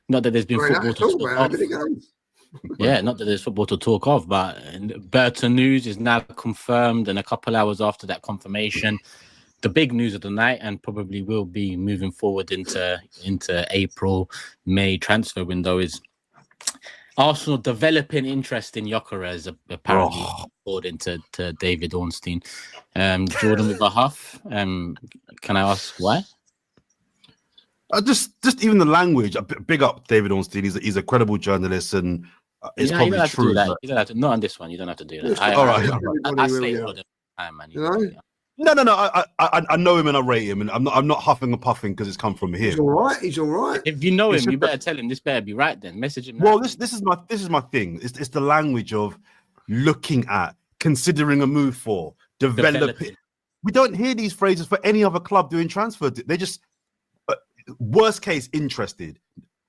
Not that there's been football to talk of. Yeah, not that there's football to talk of, but Burton news is now confirmed, and a couple hours after that confirmation, the big news of the night, and probably will be moving forward into April, May transfer window, is Arsenal developing interest in Gyokeres, apparently, according to David Ornstein. Jordan with a huff. Can I ask why? Just even the language. Big up David Ornstein. He's a credible journalist, and it's probably you don't have true. To do that. You don't have to. Not on this one. You don't have to do that. All right. I say all of the time, man. You know? No. I know him and I rate him, and I'm not huffing and puffing because it's come from him. He's all right. If you know him, you better tell him this better be right. Then message him. Well, this is my thing. It's the language of looking at, considering a move for, developing. We don't hear these phrases for any other club doing transfer. They just worst case interested,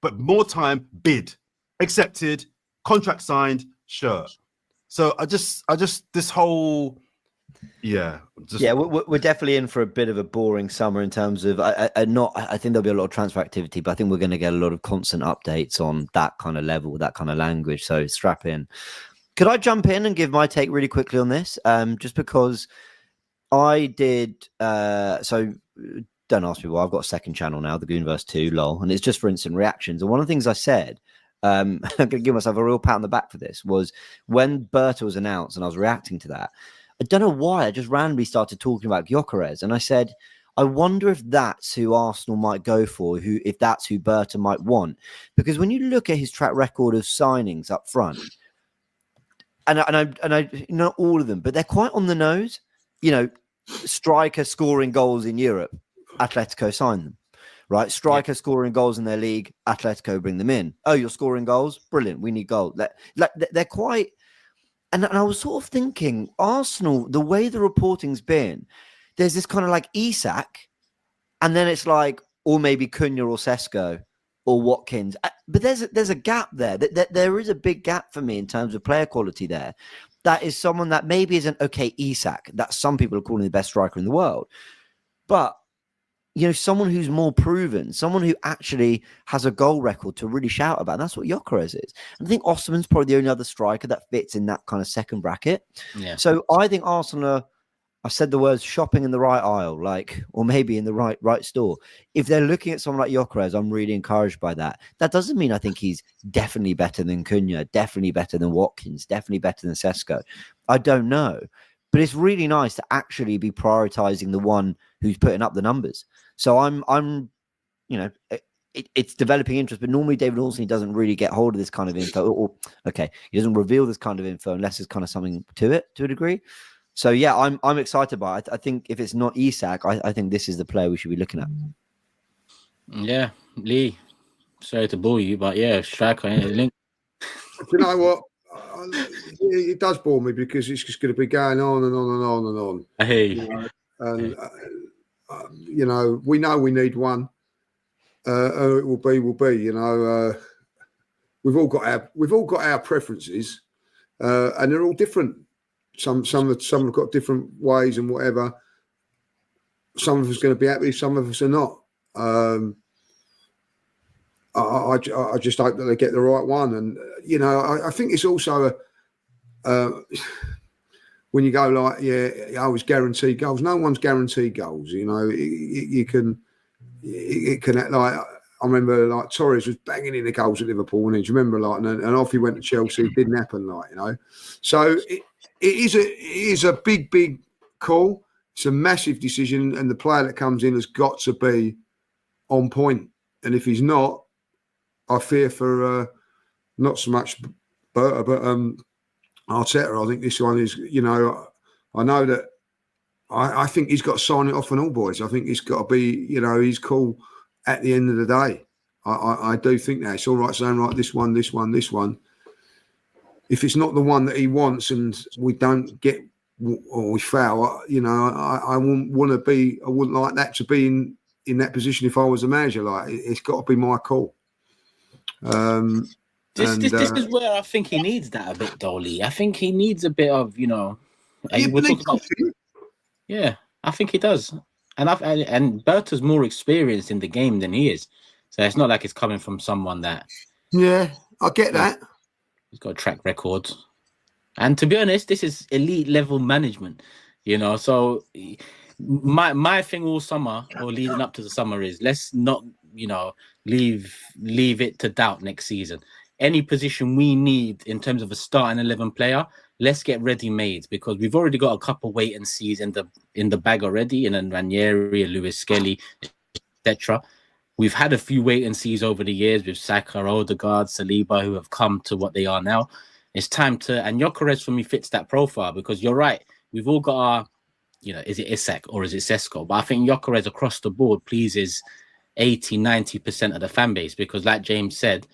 but more time bid, accepted, contract signed, sure. So I just this whole. We're definitely in for a bit of a boring summer in terms of I think there'll be a lot of transfer activity, but I think we're going to get a lot of constant updates on that kind of level, that kind of language. So strap in. Could I jump in and give my take really quickly on this? Just because I did. So don't ask me why. I've got a second channel now, the Goonverse 2, lol, and it's just for instant reactions. And one of the things I said, I'm going to give myself a real pat on the back for this, was when Berta was announced and I was reacting to that. I don't know why. I just randomly started talking about Gyokeres, and I said, I wonder if that's who Arsenal might go for, if that's who Berta might want. Because when you look at his track record of signings up front, and I not all of them, but they're quite on the nose. You know, striker scoring goals in Europe, Atletico sign them. Right, striker scoring goals in their league, Atletico bring them in. Oh, you're scoring goals? Brilliant. We need goals. They're quite. And I was sort of thinking, Arsenal, the way the reporting's been, there's this kind of like Isak, and then it's like, or maybe Cunha or Sesko or Watkins. But there's a gap there. There is a big gap for me in terms of player quality there. That is someone that maybe isn't Isak, that some people are calling the best striker in the world. But you know, someone who's more proven, someone who actually has a goal record to really shout about. And that's what Gyokeres is. And I think Osterman's probably the only other striker that fits in that kind of second bracket. Yeah. So I think Arsenal I've said the words shopping in the right aisle, or maybe in the right store. If they're looking at someone like Gyokeres, I'm really encouraged by that. That doesn't mean I think he's definitely better than Cunha, definitely better than Watkins, definitely better than Sesko. I don't know. But it's really nice to actually be prioritizing the one who's putting up the numbers. So I'm it's developing interest, but normally David Ornstein doesn't really get hold of this kind of info. He doesn't reveal this kind of info unless there's kind of something to it to a degree. So yeah, I'm excited by it. I think if it's not Isak, I think this is the player we should be looking at. Yeah, Lee. Sorry to bore you, but yeah, striker. Link. You know what? It does bore me because it's just going to be going on and on and on and on. Hey, you know, we know we need one. It will be. You know, we've all got our preferences, and they're all different. Some have got different ways and whatever. Some of us are going to be happy, some of us are not. I just hope that they get the right one, and you know, I think it's also when you go it's guaranteed goals. No one's guaranteed goals. You know, it can like. I remember like Torres was banging in the goals at Liverpool, and you remember like, and off he went to Chelsea. It didn't happen, like, you know. So it is a big call. It's a massive decision, and the player that comes in has got to be on point. And if he's not, I fear for not so much Berta, but Arteta. I think this one is, you know, I know that I think he's got to sign it off on all boys. I think he's got to be, you know, he's cool at the end of the day. I do think that it's all right saying, right, this one. If it's not the one that he wants and we don't get or we fail, you know, I wouldn't like that to be in that position if I was a manager. Like, it's got to be my call. This is where I think he needs that a bit, Dolly. I think he needs a bit of, you know. Yeah, I think he does. And Berta's more experienced in the game than he is. So it's not like it's coming from someone that. Yeah, I get that. He's got a track record. And to be honest, this is elite level management, So my thing all summer or leading up to the summer is let's not, leave it to doubt next season. Any position we need in terms of a starting 11 player, let's get ready made because we've already got a couple wait and sees in the bag already, in Ranieri, Lewis Skelly, etc. We've had a few wait and sees over the years with Saka, Odegaard, Saliba, who have come to what they are now. It's time to, and Gyokeres for me fits that profile because you're right. We've all got our, is it Isak or is it Sesko? But I think Gyokeres across the board pleases 80-90% of the fan base because, like James said,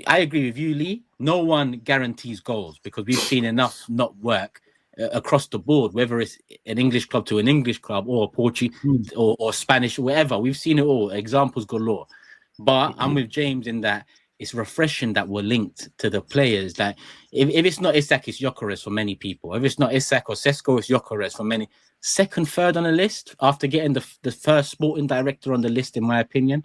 I agree with you, Lee. No one guarantees goals because we've seen enough not work across the board, whether it's an English club to an English club or Portuguese or Spanish, or whatever. We've seen it all. Examples galore. But I'm with James in that it's refreshing that we're linked to the players. That if it's not Isak, it's Gyokeres for many people. If it's not Isak or Sesko, it's Gyokeres for many. Second, third on the list after getting the first sporting director on the list, in my opinion.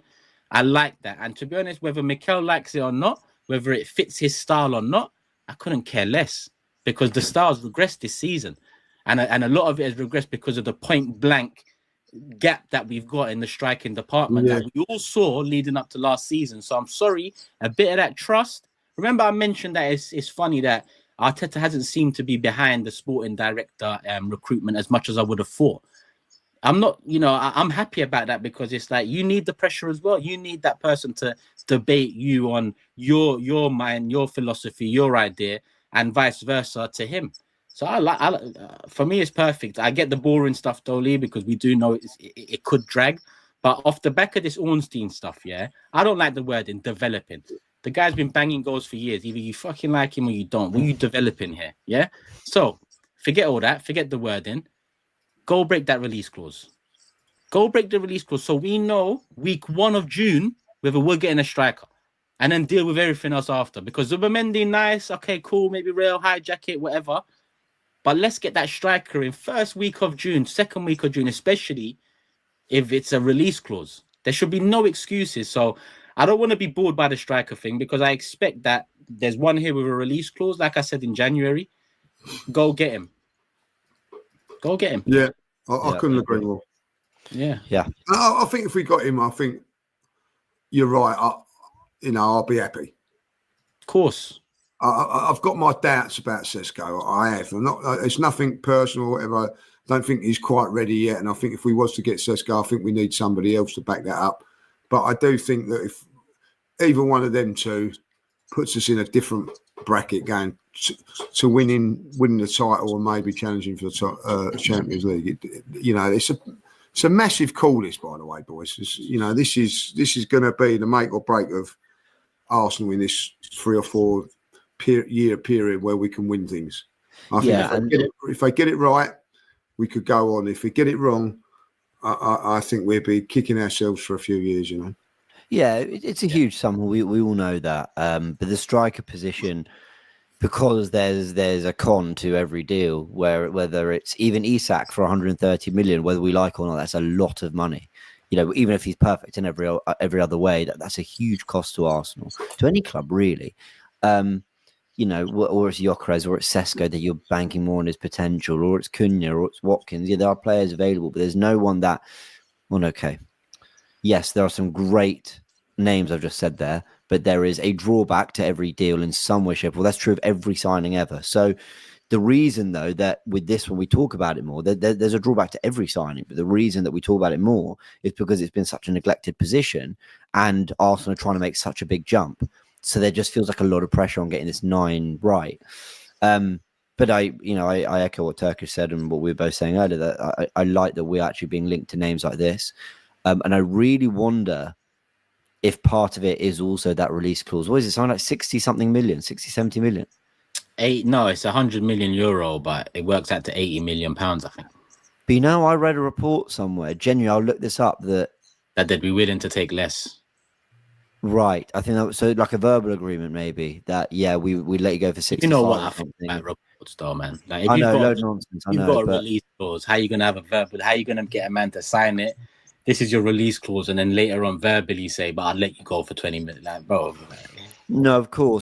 I like that. And to be honest, whether Mikel likes it or not, whether it fits his style or not, I couldn't care less because the style's regressed this season. And a lot of it has regressed because of the point blank gap that we've got in the striking department that we all saw leading up to last season. So I'm sorry, a bit of that trust. Remember, I mentioned that it's funny that Arteta hasn't seemed to be behind the sporting director recruitment as much as I would have thought. I'm not, I'm happy about that because it's like you need the pressure as well. You need that person to debate you on your mind, your philosophy, your idea, and vice versa to him. So for me, it's perfect. I get the boring stuff, though, Lee, because we do know it could drag. But off the back of this Ornstein stuff, I don't like the wording developing. The guy's been banging goals for years. Either you fucking like him or you don't. What are you developing here? Yeah. So forget all that. Forget the wording. Go break that release clause. Go break the release clause so we know week 1 of June whether we're getting a striker and then deal with everything else after. Because Zubimendi, nice, okay, cool, maybe Real, hijack it, whatever. But let's get that striker in first week of June, second week of June, especially if it's a release clause. There should be no excuses. So I don't want to be bored by the striker thing because I expect that there's one here with a release clause, like I said in January. Go get him. Go get him. Yeah, I couldn't agree more. Yeah. I think if we got him, I think you're right. I'll be happy. Of course. I've got my doubts about Sesko. I have. I'm not. It's nothing personal or whatever. I don't think he's quite ready yet. And I think if we was to get Sesko, I think we need somebody else to back that up. But I do think that if either one of them two puts us in a different bracket going to winning the title or maybe challenging for the Champions League, it's a massive call. This, by the way, boys. This is going to be the make or break of Arsenal in this 3 or 4 year period where we can win things. I think if they get it right, we could go on. If we get it wrong, I think we'll be kicking ourselves for a few years. Yeah, it's a huge sum. We all know that. But the striker position, because there's a con to every deal, whether it's even Isak for 130 million, whether we like or not, that's a lot of money. Even if he's perfect in every other way, that's a huge cost to Arsenal, to any club really. Or it's Gyokeres or it's Sesko that you're banking more on his potential, or it's Cunha or it's Watkins. Yeah, there are players available, but there's no one that. Well, okay. Yes, there are some great names I've just said there, but there is a drawback to every deal in some way, shape. Well, that's true of every signing ever. So the reason, though, that with this, when we talk about it more, there's a drawback to every signing. But the reason that we talk about it more is because it's been such a neglected position and Arsenal are trying to make such a big jump. So there just feels like a lot of pressure on getting this 9 right. But I echo what Turkish said and what we were both saying earlier, that I like that we're actually being linked to names like this. And I really wonder if part of it is also that release clause. What is it? Something like 60-something million, 60, 70 million? No, it's 100 million euro, but it works out to 80 million pounds, I think. But I read a report somewhere, genuinely, I'll look this up, that they'd be willing to take less. Right. I think that was so like a verbal agreement, maybe, that, we let you go for 60. You know what I think about reports, though, man. Like, I know, load nonsense. You've got a release clause. How are you going to have a verbal? How are you going to get a man to sign it? this is your release clause, and then later on verbally say, but I'll let you go for 20 minutes. Like, bro. No, of course.